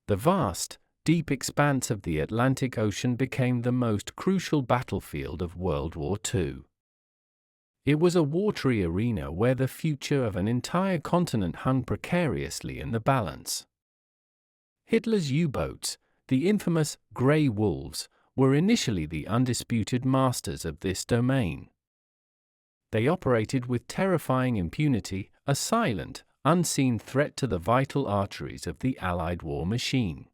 The vast, deep expanse of the Atlantic Ocean became the most crucial battlefield of World War II. It was a watery arena where the future of an entire continent hung precariously in the balance. Hitler's U-boats, the infamous Grey Wolves, were initially the undisputed masters of this domain. They operated with terrifying impunity, a silent, unseen threat to the vital arteries of the Allied war machine.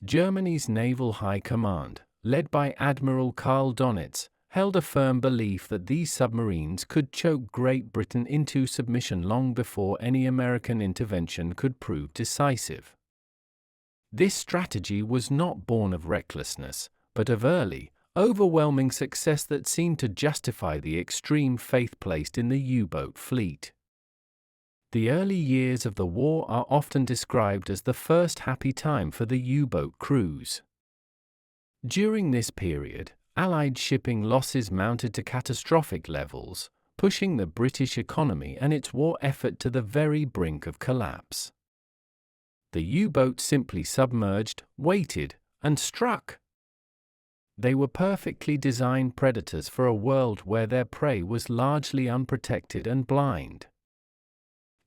Germany's Naval High Command, led by Admiral Karl Donitz, held a firm belief that these submarines could choke Great Britain into submission long before any American intervention could prove decisive. This strategy was not born of recklessness, but of early, overwhelming success that seemed to justify the extreme faith placed in the U-boat fleet. The early years of the war are often described as the first happy time for the U-boat crews. During this period, Allied shipping losses mounted to catastrophic levels, pushing the British economy and its war effort to the very brink of collapse. The U-boat simply submerged, waited, and struck. They were perfectly designed predators for a world where their prey was largely unprotected and blind.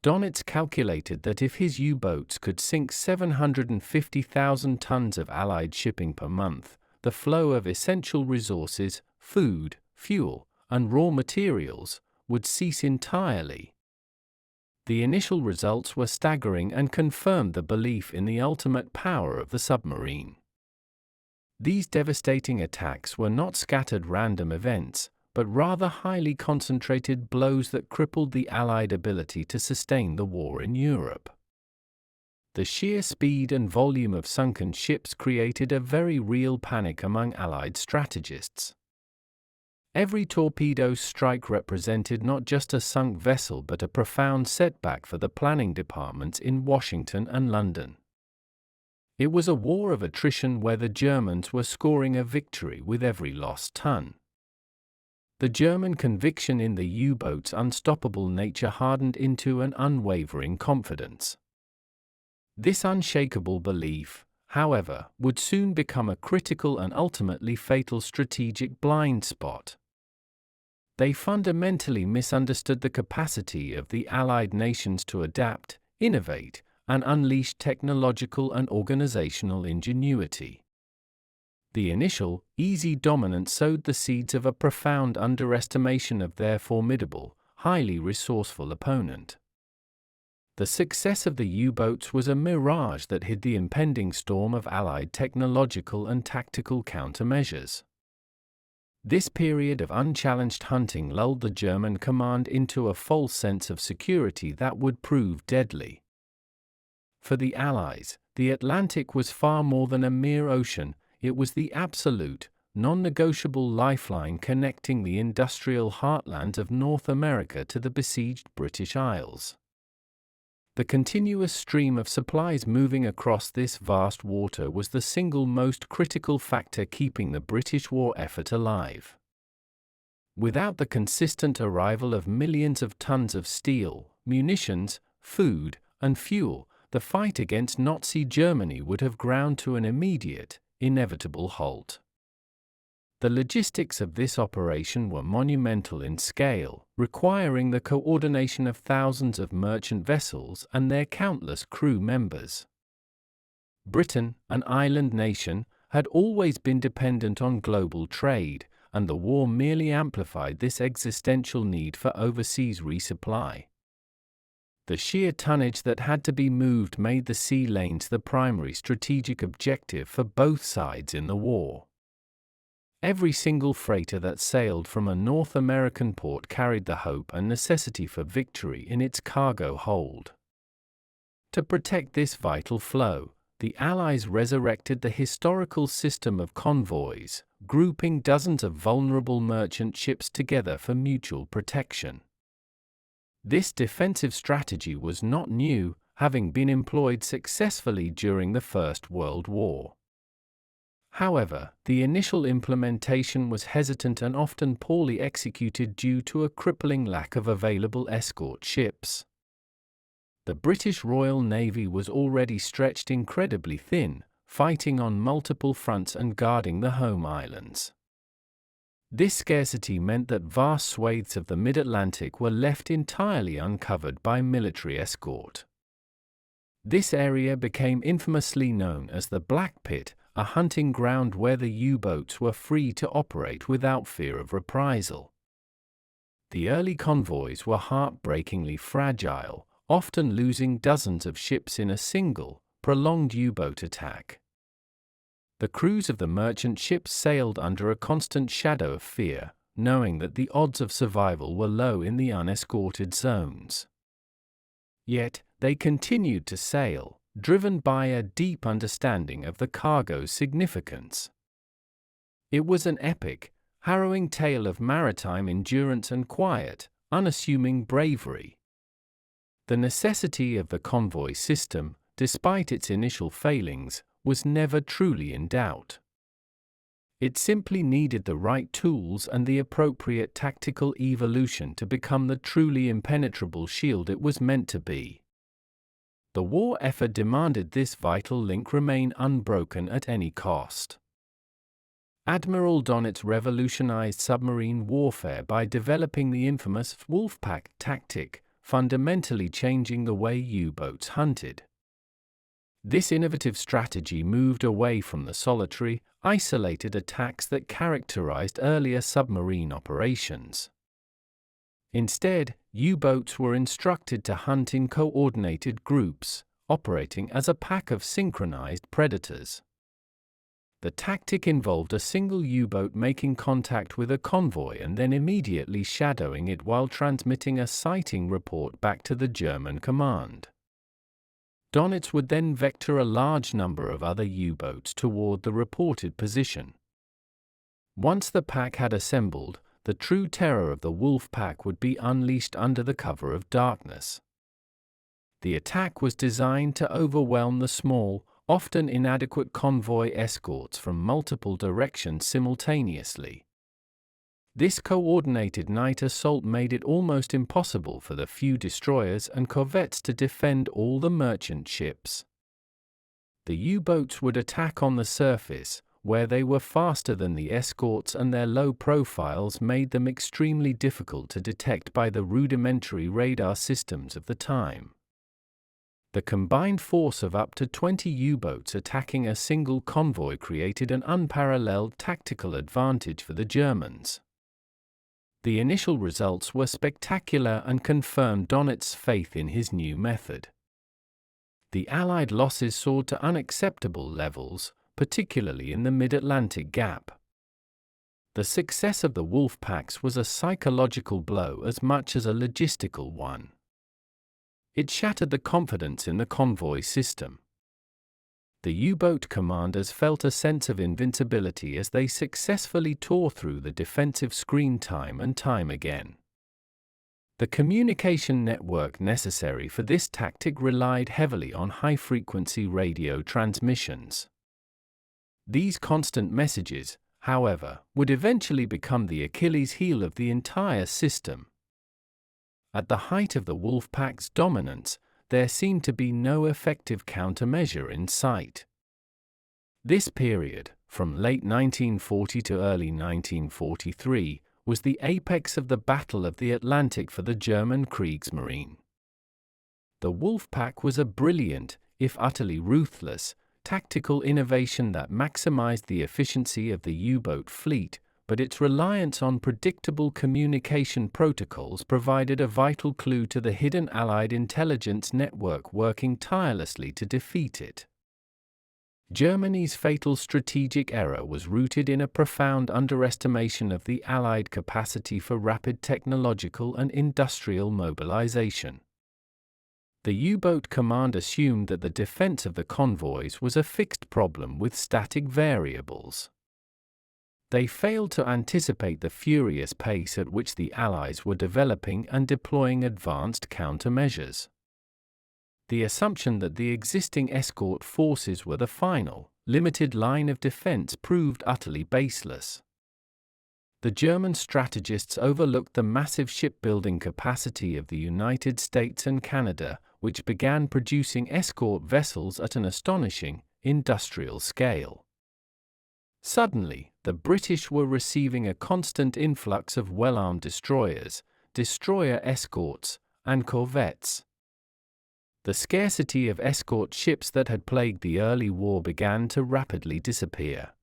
Donitz calculated that if his U-boats could sink 750,000 tons of Allied shipping per month, the flow of essential resources, food, fuel, and raw materials, would cease entirely. The initial results were staggering and confirmed the belief in the ultimate power of the submarine. These devastating attacks were not scattered random events, but rather highly concentrated blows that crippled the Allied ability to sustain the war in Europe. The sheer speed and volume of sunken ships created a very real panic among Allied strategists. Every torpedo strike represented not just a sunk vessel but a profound setback for the planning departments in Washington and London. It was a war of attrition where the Germans were scoring a victory with every lost ton. The German conviction in the U-boat's unstoppable nature hardened into an unwavering confidence. This unshakable belief, however, would soon become a critical and ultimately fatal strategic blind spot. They fundamentally misunderstood the capacity of the Allied nations to adapt, innovate, and unleash technological and organizational ingenuity. The initial, easy dominance sowed the seeds of a profound underestimation of their formidable, highly resourceful opponent. The success of the U-boats was a mirage that hid the impending storm of Allied technological and tactical countermeasures. This period of unchallenged hunting lulled the German command into a false sense of security that would prove deadly. For the Allies, the Atlantic was far more than a mere ocean. It was the absolute, non-negotiable lifeline connecting the industrial heartland of North America to the besieged British Isles. The continuous stream of supplies moving across this vast water was the single most critical factor keeping the British war effort alive. Without the consistent arrival of millions of tons of steel, munitions, food, and fuel, the fight against Nazi Germany would have ground to an immediate, inevitable halt. The logistics of this operation were monumental in scale, requiring the coordination of thousands of merchant vessels and their countless crew members. Britain, an island nation, had always been dependent on global trade, and the war merely amplified this existential need for overseas resupply. The sheer tonnage that had to be moved made the sea lanes the primary strategic objective for both sides in the war. Every single freighter that sailed from a North American port carried the hope and necessity for victory in its cargo hold. To protect this vital flow, the Allies resurrected the historical system of convoys, grouping dozens of vulnerable merchant ships together for mutual protection. This defensive strategy was not new, having been employed successfully during the First World War. However, the initial implementation was hesitant and often poorly executed due to a crippling lack of available escort ships. The British Royal Navy was already stretched incredibly thin, fighting on multiple fronts and guarding the home islands. This scarcity meant that vast swathes of the mid-Atlantic were left entirely uncovered by military escort. This area became infamously known as the Black Pit, a hunting ground where the U-boats were free to operate without fear of reprisal. The early convoys were heartbreakingly fragile, often losing dozens of ships in a single, prolonged U-boat attack. The crews of the merchant ships sailed under a constant shadow of fear, knowing that the odds of survival were low in the unescorted zones. Yet, they continued to sail, driven by a deep understanding of the cargo's significance. It was an epic, harrowing tale of maritime endurance and quiet, unassuming bravery. The necessity of the convoy system, despite its initial failings, was never truly in doubt. It simply needed the right tools and the appropriate tactical evolution to become the truly impenetrable shield it was meant to be. The war effort demanded this vital link remain unbroken at any cost. Admiral Donitz revolutionized submarine warfare by developing the infamous Wolfpack tactic, fundamentally changing the way U-boats hunted. This innovative strategy moved away from the solitary, isolated attacks that characterized earlier submarine operations. Instead, U-boats were instructed to hunt in coordinated groups, operating as a pack of synchronized predators. The tactic involved a single U-boat making contact with a convoy and then immediately shadowing it while transmitting a sighting report back to the German command. Donitz would then vector a large number of other U-boats toward the reported position. Once the pack had assembled, the true terror of the Wolfpack would be unleashed under the cover of darkness. The attack was designed to overwhelm the small, often inadequate convoy escorts from multiple directions simultaneously. This coordinated night assault made it almost impossible for the few destroyers and corvettes to defend all the merchant ships. The U-boats would attack on the surface, where they were faster than the escorts, and their low profiles made them extremely difficult to detect by the rudimentary radar systems of the time. The combined force of up to 20 U-boats attacking a single convoy created an unparalleled tactical advantage for the Germans. The initial results were spectacular and confirmed Donitz's faith in his new method. The Allied losses soared to unacceptable levels, particularly in the mid-Atlantic gap. The success of the Wolfpacks was a psychological blow as much as a logistical one. It shattered the confidence in the convoy system. The U-boat commanders felt a sense of invincibility as they successfully tore through the defensive screen time and time again. The communication network necessary for this tactic relied heavily on high-frequency radio transmissions. These constant messages, however, would eventually become the Achilles heel of the entire system. At the height of the Wolfpack's dominance, there seemed to be no effective countermeasure in sight. This period, from late 1940 to early 1943, was the apex of the Battle of the Atlantic for the German Kriegsmarine. The Wolfpack was a brilliant, if utterly ruthless, tactical innovation that maximized the efficiency of the U-boat fleet, but its reliance on predictable communication protocols provided a vital clue to the hidden Allied intelligence network working tirelessly to defeat it. Germany's fatal strategic error was rooted in a profound underestimation of the Allied capacity for rapid technological and industrial mobilization. The U-boat command assumed that the defense of the convoys was a fixed problem with static variables. They failed to anticipate the furious pace at which the Allies were developing and deploying advanced countermeasures. The assumption that the existing escort forces were the final, limited line of defense proved utterly baseless. The German strategists overlooked the massive shipbuilding capacity of the United States and Canada, which began producing escort vessels at an astonishing, industrial scale. Suddenly, the British were receiving a constant influx of well-armed destroyers, destroyer escorts, and corvettes. The scarcity of escort ships that had plagued the early war began to rapidly disappear.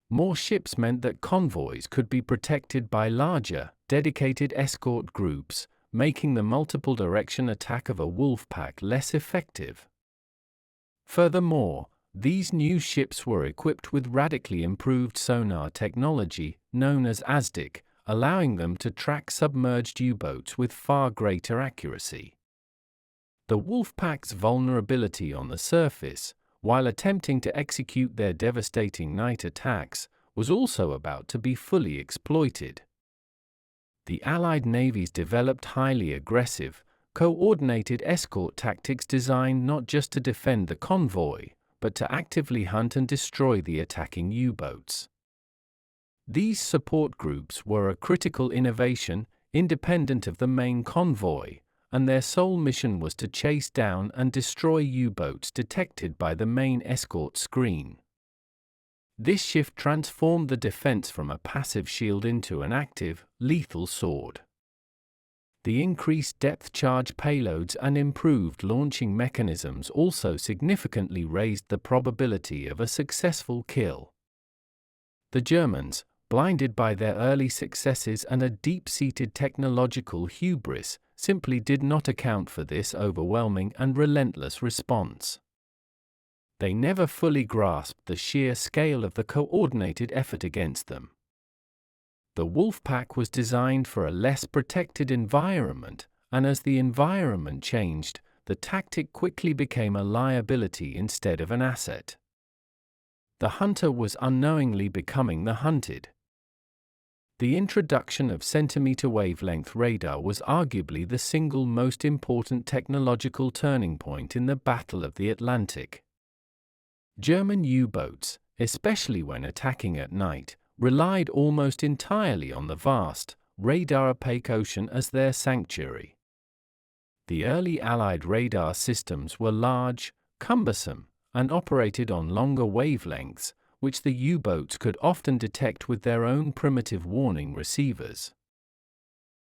More ships meant that convoys could be protected by larger, dedicated escort groups, making the multiple-direction attack of a Wolfpack less effective. Furthermore, these new ships were equipped with radically improved sonar technology, known as ASDIC, allowing them to track submerged U-boats with far greater accuracy. The Wolfpack's vulnerability on the surface, while attempting to execute their devastating night attacks, was also about to be fully exploited. The Allied navies developed highly aggressive, coordinated escort tactics designed not just to defend the convoy, but to actively hunt and destroy the attacking U-boats. These support groups were a critical innovation, independent of the main convoy, and their sole mission was to chase down and destroy U-boats detected by the main escort screen. This shift transformed the defense from a passive shield into an active, lethal sword. The increased depth charge payloads and improved launching mechanisms also significantly raised the probability of a successful kill. The Germans, blinded by their early successes and a deep-seated technological hubris, simply did not account for this overwhelming and relentless response. They never fully grasped the sheer scale of the coordinated effort against them. The Wolfpack was designed for a less protected environment, and as the environment changed, the tactic quickly became a liability instead of an asset. The hunter was unknowingly becoming the hunted. The introduction of centimeter-wavelength radar was arguably the single most important technological turning point in the Battle of the Atlantic. German U-boats, especially when attacking at night, relied almost entirely on the vast, radar-opaque ocean as their sanctuary. The early Allied radar systems were large, cumbersome, and operated on longer wavelengths, which the U-boats could often detect with their own primitive warning receivers.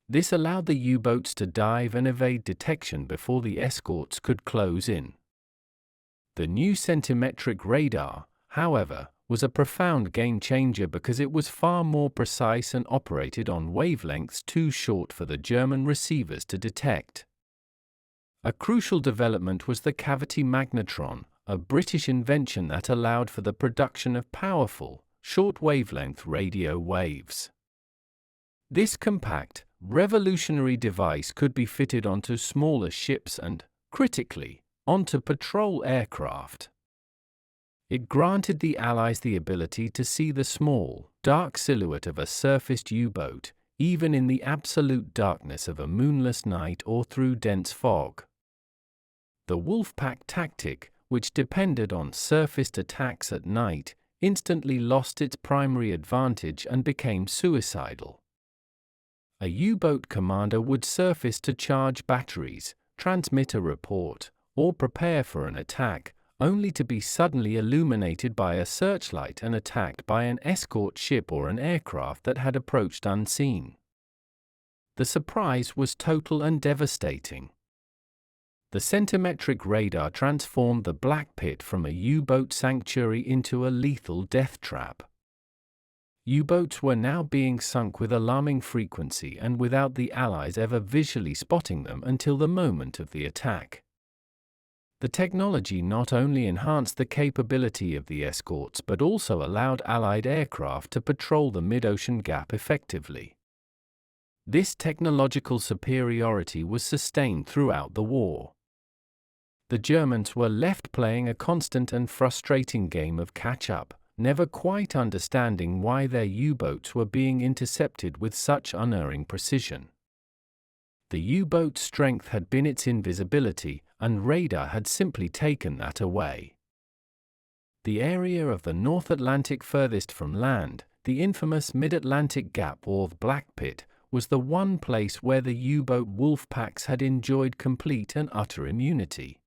This allowed the U-boats to dive and evade detection before the escorts could close in. The new centimetric radar, however, was a profound game-changer because it was far more precise and operated on wavelengths too short for the German receivers to detect. A crucial development was the cavity magnetron, a British invention that allowed for the production of powerful, short-wavelength radio waves. This compact, revolutionary device could be fitted onto smaller ships and, critically, onto patrol aircraft. It granted the Allies the ability to see the small, dark silhouette of a surfaced U-boat, even in the absolute darkness of a moonless night or through dense fog. The Wolfpack tactic, which depended on surfaced attacks at night, instantly lost its primary advantage and became suicidal. A U-boat commander would surface to charge batteries, transmit a report, or prepare for an attack, only to be suddenly illuminated by a searchlight and attacked by an escort ship or an aircraft that had approached unseen. The surprise was total and devastating. The centimetric radar transformed the Black Pit from a U-boat sanctuary into a lethal death trap. U-boats were now being sunk with alarming frequency and without the Allies ever visually spotting them until the moment of the attack. The technology not only enhanced the capability of the escorts but also allowed Allied aircraft to patrol the mid-ocean gap effectively. This technological superiority was sustained throughout the war. The Germans were left playing a constant and frustrating game of catch-up, never quite understanding why their U-boats were being intercepted with such unerring precision. The U-boat's strength had been its invisibility, and radar had simply taken that away. The area of the North Atlantic furthest from land, the infamous Mid-Atlantic Gap or the Black Pit, was the one place where the U-boat Wolfpacks had enjoyed complete and utter immunity.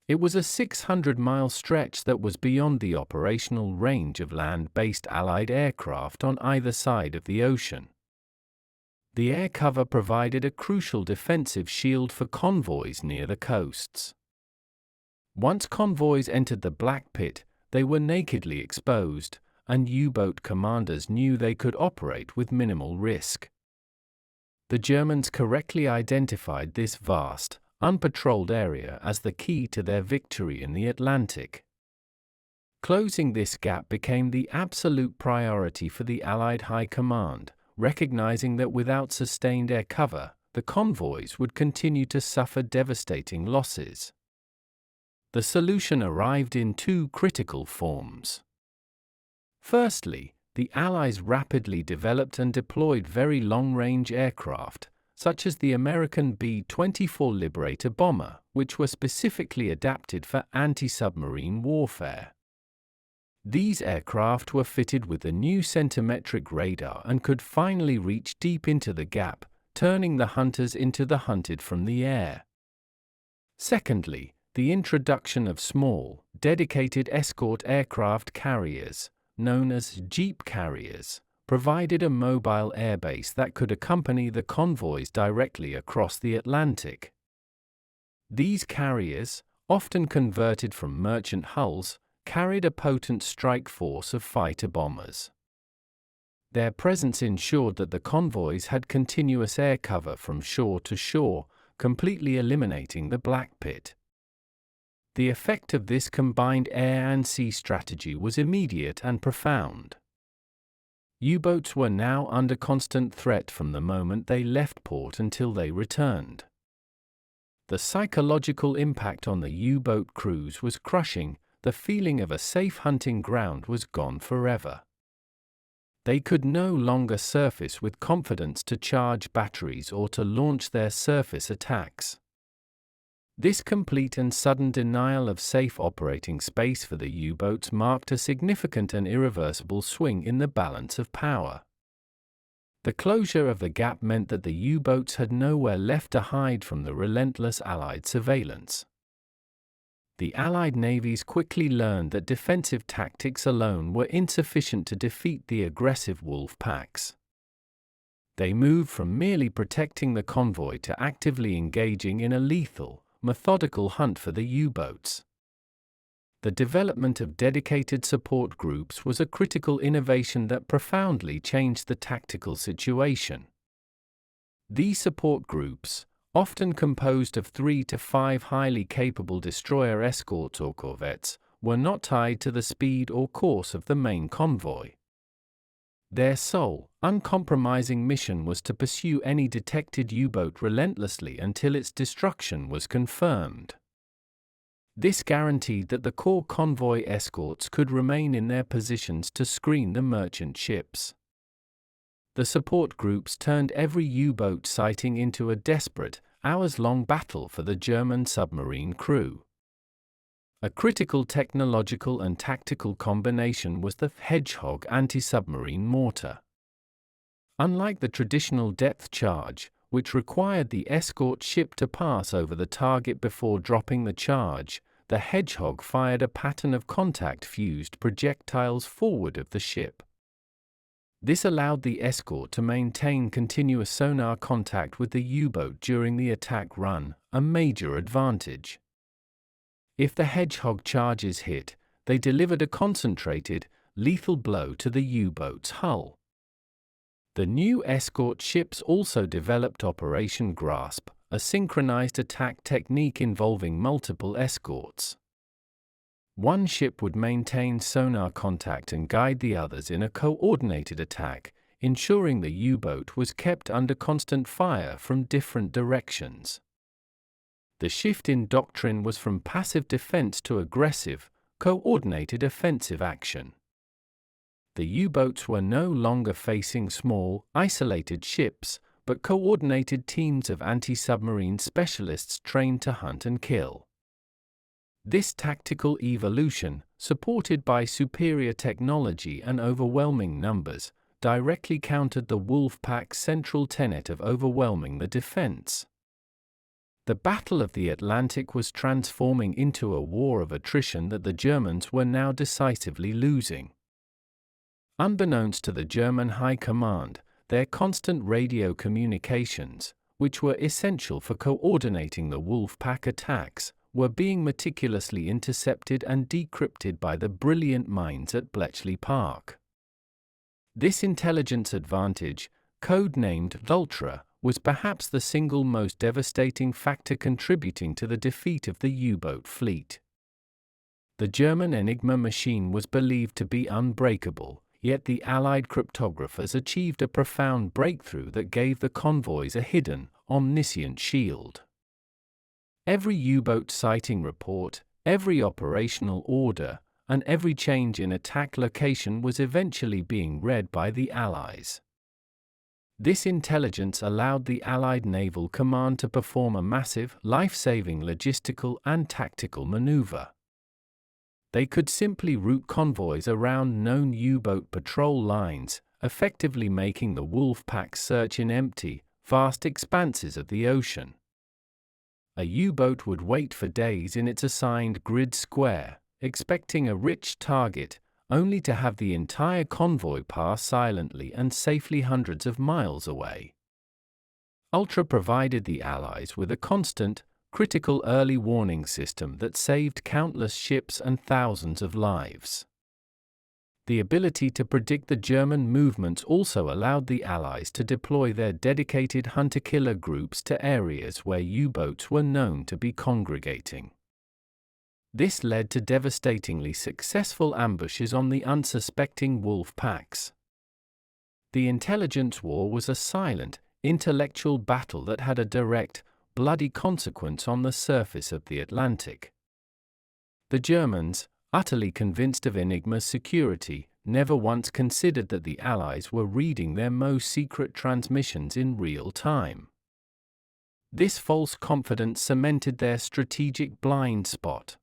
It was a 600-mile stretch that was beyond the operational range of land-based Allied aircraft on either side of the ocean. The air cover provided a crucial defensive shield for convoys near the coasts. Once convoys entered the Black Pit, they were nakedly exposed, and U-boat commanders knew they could operate with minimal risk. The Germans correctly identified this vast, unpatrolled area as the key to their victory in the Atlantic. Closing this gap became the absolute priority for the Allied High Command, recognizing that without sustained air cover, the convoys would continue to suffer devastating losses. The solution arrived in two critical forms. Firstly, the Allies rapidly developed and deployed very long-range aircraft, such as the American B-24 Liberator bomber, which were specifically adapted for anti-submarine warfare. These aircraft were fitted with the new centimetric radar and could finally reach deep into the gap, turning the hunters into the hunted from the air. Secondly, the introduction of small, dedicated escort aircraft carriers, known as jeep carriers, provided a mobile airbase that could accompany the convoys directly across the Atlantic. These carriers, often converted from merchant hulls, carried a potent strike force of fighter bombers. Their presence ensured that the convoys had continuous air cover from shore to shore, completely eliminating the Black Pit. The effect of this combined air and sea strategy was immediate and profound. U-boats were now under constant threat from the moment they left port until they returned. The psychological impact on the U-boat crews was crushing. The feeling of a safe hunting ground was gone forever. They could no longer surface with confidence to charge batteries or to launch their surface attacks. This complete and sudden denial of safe operating space for the U-boats marked a significant and irreversible swing in the balance of power. The closure of the gap meant that the U-boats had nowhere left to hide from the relentless Allied surveillance. The Allied navies quickly learned that defensive tactics alone were insufficient to defeat the aggressive Wolfpacks. They moved from merely protecting the convoy to actively engaging in a lethal, methodical hunt for the U-boats. The development of dedicated support groups was a critical innovation that profoundly changed the tactical situation. These support groups, often composed of 3 to 5 highly capable destroyer escorts or corvettes, were not tied to the speed or course of the main convoy. Their sole, uncompromising mission was to pursue any detected U-boat relentlessly until its destruction was confirmed. This guaranteed that the core convoy escorts could remain in their positions to screen the merchant ships. The support groups turned every U-boat sighting into a desperate, hours-long battle for the German submarine crew. A critical technological and tactical combination was the Hedgehog anti-submarine mortar. Unlike the traditional depth charge, which required the escort ship to pass over the target before dropping the charge, the Hedgehog fired a pattern of contact-fused projectiles forward of the ship. This allowed the escort to maintain continuous sonar contact with the U-boat during the attack run, a major advantage. If the Hedgehog charges hit, they delivered a concentrated, lethal blow to the U-boat's hull. The new escort ships also developed Operation Grasp, a synchronized attack technique involving multiple escorts. One ship would maintain sonar contact and guide the others in a coordinated attack, ensuring the U-boat was kept under constant fire from different directions. The shift in doctrine was from passive defense to aggressive, coordinated offensive action. The U-boats were no longer facing small, isolated ships, but coordinated teams of anti-submarine specialists trained to hunt and kill. This tactical evolution, supported by superior technology and overwhelming numbers, directly countered the Wolfpacks' central tenet of overwhelming the defense. The Battle of the Atlantic was transforming into a war of attrition that the Germans were now decisively losing. Unbeknownst to the German High Command, their constant radio communications, which were essential for coordinating the Wolfpack attacks, were being meticulously intercepted and decrypted by the brilliant minds at Bletchley Park. This intelligence advantage, code-named Vulture, was perhaps the single most devastating factor contributing to the defeat of the U-boat fleet. The German Enigma machine was believed to be unbreakable, yet the Allied cryptographers achieved a profound breakthrough that gave the convoys a hidden, omniscient shield. Every U-boat sighting report, every operational order, and every change in attack location was eventually being read by the Allies. This intelligence allowed the Allied Naval Command to perform a massive, life-saving logistical and tactical maneuver. They could simply route convoys around known U-boat patrol lines, effectively making the Wolfpacks search in empty, vast expanses of the ocean. A U-boat would wait for days in its assigned grid square, expecting a rich target, only to have the entire convoy pass silently and safely hundreds of miles away. Ultra provided the Allies with a constant, critical early warning system that saved countless ships and thousands of lives. The ability to predict the German movements also allowed the Allies to deploy their dedicated hunter-killer groups to areas where U-boats were known to be congregating. This led to devastatingly successful ambushes on the unsuspecting Wolfpacks. The intelligence war was a silent, intellectual battle that had a direct, bloody consequence on the surface of the Atlantic. The Germans, utterly convinced of Enigma's security, never once considered that the Allies were reading their most secret transmissions in real time. This false confidence cemented their strategic blind spot.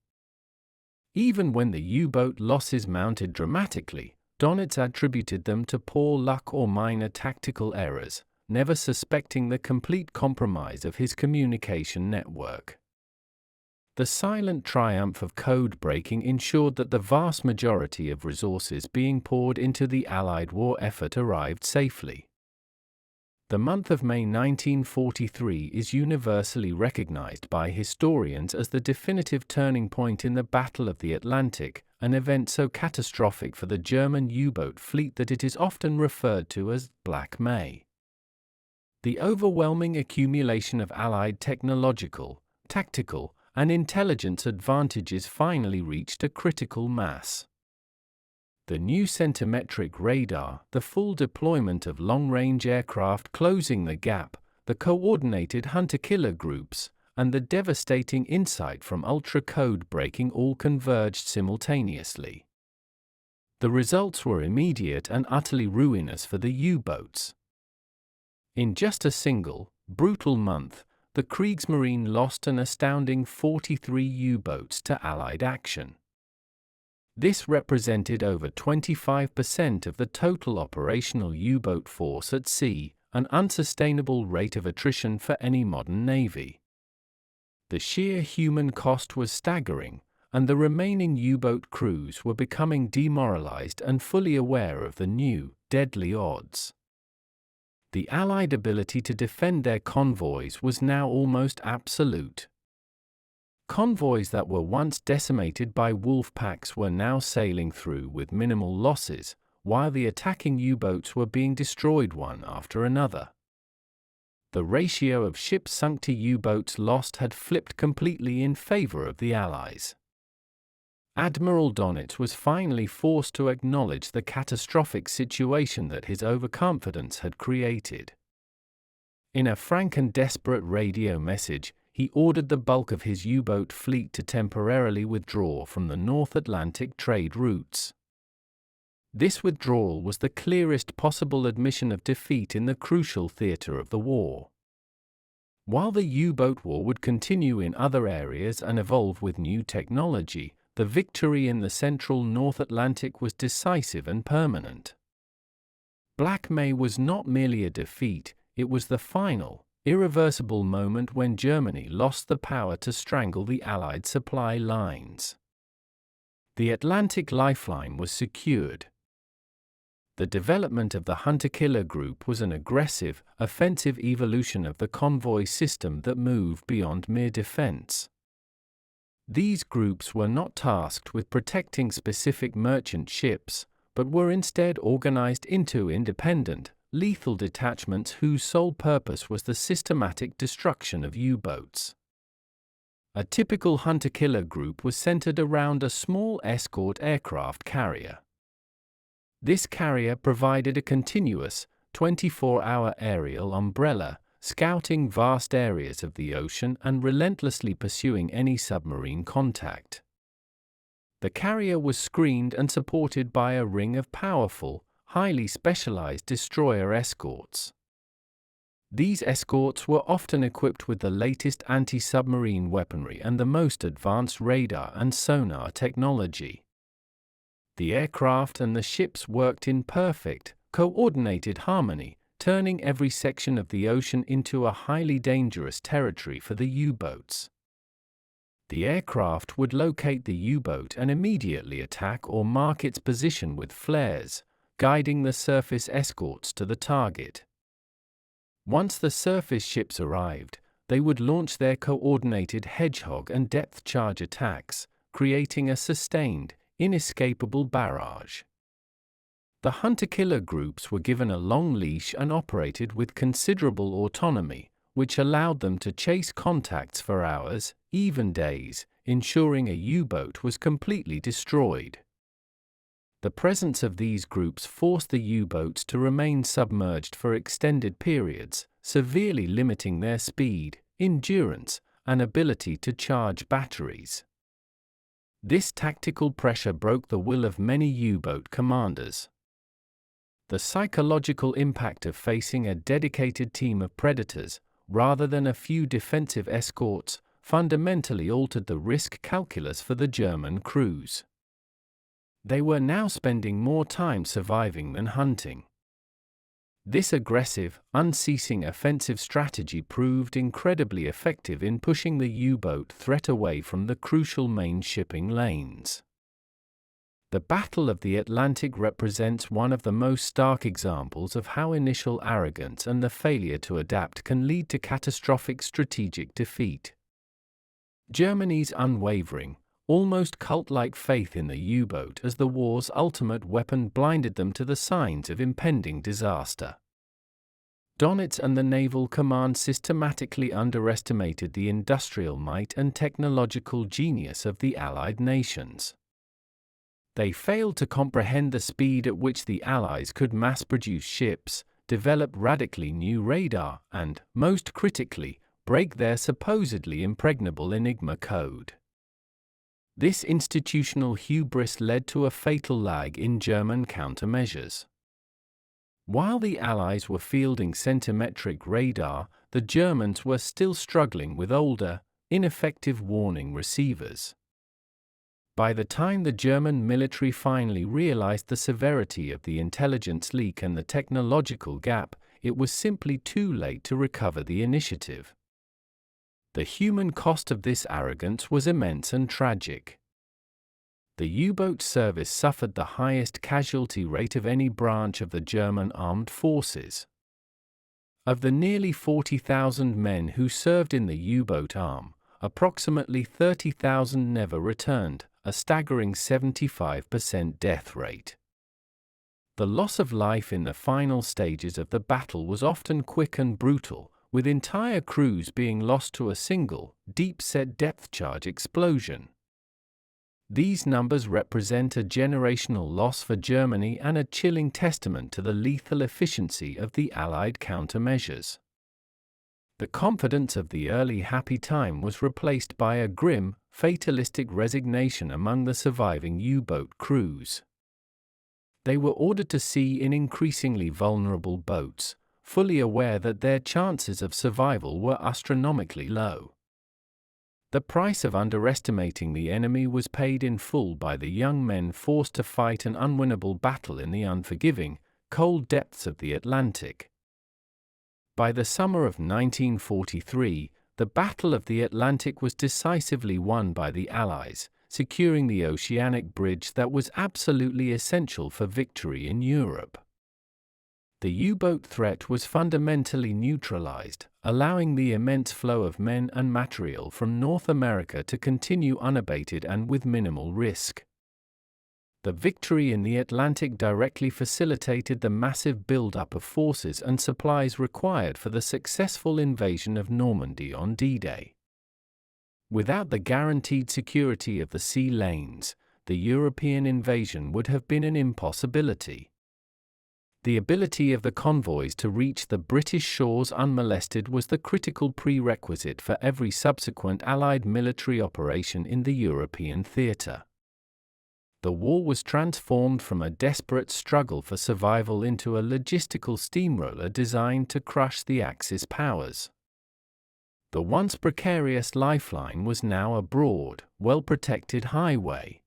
Even when the U-boat losses mounted dramatically, Donitz attributed them to poor luck or minor tactical errors, never suspecting the complete compromise of his communication network. The silent triumph of code breaking ensured that the vast majority of resources being poured into the Allied war effort arrived safely. The month of May 1943 is universally recognized by historians as the definitive turning point in the Battle of the Atlantic, an event so catastrophic for the German U-boat fleet that it is often referred to as Black May. The overwhelming accumulation of Allied technological, tactical, and intelligence advantages finally reached a critical mass. The new centimetric radar, the full deployment of long-range aircraft closing the gap, the coordinated hunter-killer groups, and the devastating insight from ultra-code breaking all converged simultaneously. The results were immediate and utterly ruinous for the U-boats. In just a single, brutal month, the Kriegsmarine lost an astounding 43 U-boats to Allied action. This represented over 25% of the total operational U-boat force at sea, an unsustainable rate of attrition for any modern navy. The sheer human cost was staggering, and the remaining U-boat crews were becoming demoralized and fully aware of the new, deadly odds. The Allied ability to defend their convoys was now almost absolute. Convoys that were once decimated by Wolfpacks were now sailing through with minimal losses, while the attacking U-boats were being destroyed one after another. The ratio of ships sunk to U-boats lost had flipped completely in favor of the Allies. Admiral Donitz was finally forced to acknowledge the catastrophic situation that his overconfidence had created. In a frank and desperate radio message, he ordered the bulk of his U-boat fleet to temporarily withdraw from the North Atlantic trade routes. This withdrawal was the clearest possible admission of defeat in the crucial theater of the war. While the U-boat war would continue in other areas and evolve with new technology, the victory in the central North Atlantic was decisive and permanent. Black May was not merely a defeat, it was the final, irreversible moment when Germany lost the power to strangle the Allied supply lines. The Atlantic lifeline was secured. The development of the hunter-killer group was an aggressive, offensive evolution of the convoy system that moved beyond mere defense. These groups were not tasked with protecting specific merchant ships, but were instead organized into independent, lethal detachments whose sole purpose was the systematic destruction of U-boats. A typical hunter-killer group was centered around a small escort aircraft carrier. This carrier provided a continuous, 24-hour aerial umbrella, scouting vast areas of the ocean and relentlessly pursuing any submarine contact. The carrier was screened and supported by a ring of powerful, highly specialized destroyer escorts. These escorts were often equipped with the latest anti-submarine weaponry and the most advanced radar and sonar technology. The aircraft and the ships worked in perfect, coordinated harmony, turning every section of the ocean into a highly dangerous territory for the U-boats. The aircraft would locate the U-boat and immediately attack or mark its position with flares, guiding the surface escorts to the target. Once the surface ships arrived, they would launch their coordinated hedgehog and depth charge attacks, creating a sustained, inescapable barrage. The hunter-killer groups were given a long leash and operated with considerable autonomy, which allowed them to chase contacts for hours, even days, ensuring a U-boat was completely destroyed. The presence of these groups forced the U-boats to remain submerged for extended periods, severely limiting their speed, endurance, and ability to charge batteries. This tactical pressure broke the will of many U-boat commanders. The psychological impact of facing a dedicated team of predators, rather than a few defensive escorts, fundamentally altered the risk calculus for the German crews. They were now spending more time surviving than hunting. This aggressive, unceasing offensive strategy proved incredibly effective in pushing the U-boat threat away from the crucial main shipping lanes. The Battle of the Atlantic represents one of the most stark examples of how initial arrogance and the failure to adapt can lead to catastrophic strategic defeat. Germany's unwavering, almost cult-like faith in the U-boat as the war's ultimate weapon blinded them to the signs of impending disaster. Donitz and the Naval Command systematically underestimated the industrial might and technological genius of the Allied nations. They failed to comprehend the speed at which the Allies could mass-produce ships, develop radically new radar, and, most critically, break their supposedly impregnable Enigma code. This institutional hubris led to a fatal lag in German countermeasures. While the Allies were fielding centimetric radar, the Germans were still struggling with older, ineffective warning receivers. By the time the German military finally realized the severity of the intelligence leak and the technological gap, it was simply too late to recover the initiative. The human cost of this arrogance was immense and tragic. The U-boat service suffered the highest casualty rate of any branch of the German armed forces. Of the nearly 40,000 men who served in the U-boat arm, approximately 30,000 never returned, a staggering 75% death rate. The loss of life in the final stages of the battle was often quick and brutal, with entire crews being lost to a single, deep-set depth charge explosion. These numbers represent a generational loss for Germany and a chilling testament to the lethal efficiency of the Allied countermeasures. The confidence of the early happy time was replaced by a grim, fatalistic resignation among the surviving U-boat crews. They were ordered to sea in increasingly vulnerable boats, fully aware that their chances of survival were astronomically low. The price of underestimating the enemy was paid in full by the young men forced to fight an unwinnable battle in the unforgiving, cold depths of the Atlantic. By the summer of 1943, the Battle of the Atlantic was decisively won by the Allies, securing the oceanic bridge that was absolutely essential for victory in Europe. The U-boat threat was fundamentally neutralized, allowing the immense flow of men and material from North America to continue unabated and with minimal risk. The victory in the Atlantic directly facilitated the massive build-up of forces and supplies required for the successful invasion of Normandy on D-Day. Without the guaranteed security of the sea lanes, the European invasion would have been an impossibility. The ability of the convoys to reach the British shores unmolested was the critical prerequisite for every subsequent Allied military operation in the European theatre. The war was transformed from a desperate struggle for survival into a logistical steamroller designed to crush the Axis powers. The once precarious lifeline was now a broad, well-protected highway.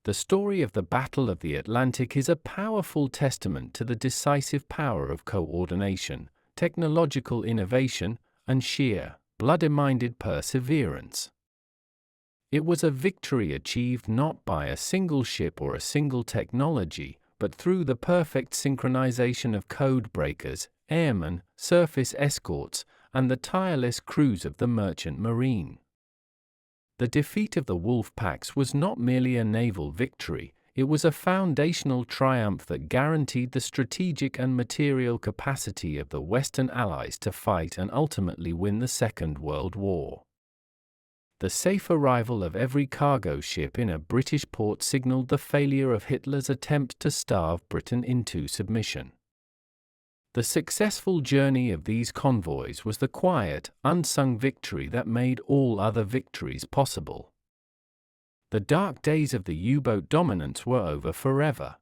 The story of the Battle of the Atlantic is a powerful testament to the decisive power of coordination, technological innovation, and sheer, bloody-minded perseverance. It was a victory achieved not by a single ship or a single technology, but through the perfect synchronization of code breakers, airmen, surface escorts, and the tireless crews of the merchant marine. The defeat of the Wolfpacks was not merely a naval victory, it was a foundational triumph that guaranteed the strategic and material capacity of the Western Allies to fight and ultimately win the Second World War. The safe arrival of every cargo ship in a British port signaled the failure of Hitler's attempt to starve Britain into submission. The successful journey of these convoys was the quiet, unsung victory that made all other victories possible. The dark days of the U-boat dominance were over forever.